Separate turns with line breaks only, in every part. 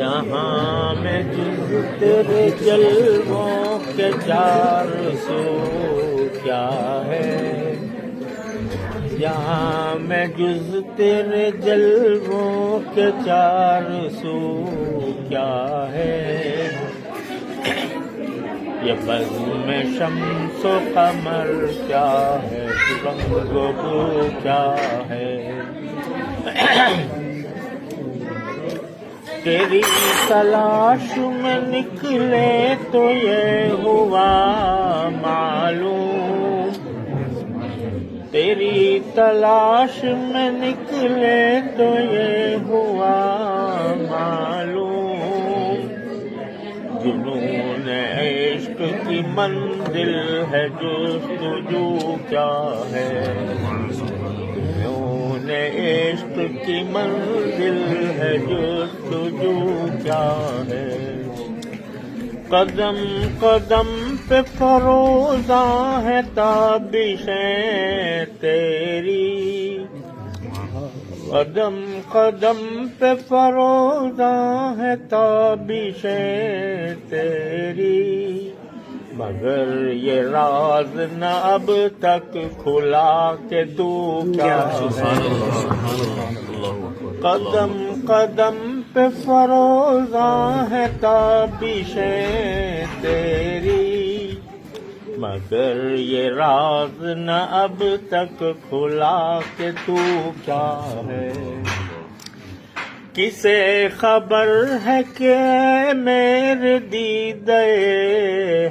جہاں میں جز تیرے جلووں کے 400 کیا ہے، جہاں میں جز تیرے جلووں کے 400 کیا ہے، یہ بزم میں شمس و قمر کیا ہے، رنگ و بو کیا ہے، تیری تلاش میں نکلے تو یہ ہوا معلوم، تیری تلاش میں نکلے تو یہ ہوا معلوم، جنون عشق کی منزل ہے جستجو کیا ہے، جنون عشق کی منزل ہے جستجو کیا ہے، قدم قدم پہ فروزاں ہے تابشیں تیری، قدم قدم پہ فروزاں ہے تابشیں تیری، مگر یہ راز نہ اب تک کھلا کہ تو کیا ہے، قدم قدم پہ فروزاں ہے تابشیں تیری، مگر یہ راز نہ اب تک کھلا کہ تو کیا ہے، کسے خبر ہے کہ میرے دیدے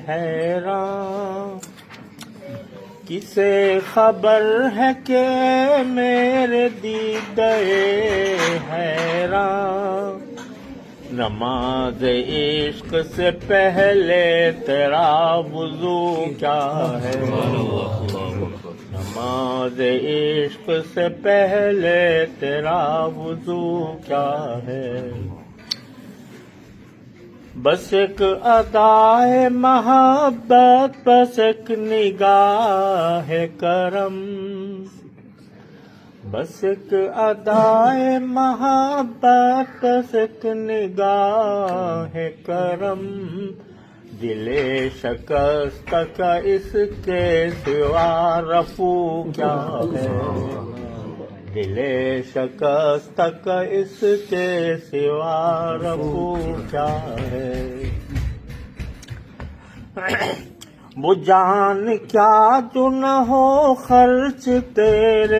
حیراں، کسے خبر ہے کہ میرے دیدے حیراں، نماز عشق سے پہلے تیرا وضو کیا ہے، نماز عشق سے پہلے تیرا وضو کیا ہے، بس ایک ادائے محبت بس ایک نگاہ کرم، بس ایک ادائے محبت بس ایک نگاہ کرم، دل شکست کا اس کے سوا رفو کیا ہے، دل شکست کا اس کے سوا رفو کیا ہے، وہ جان کیا جو نہ ہو خرچ تیرے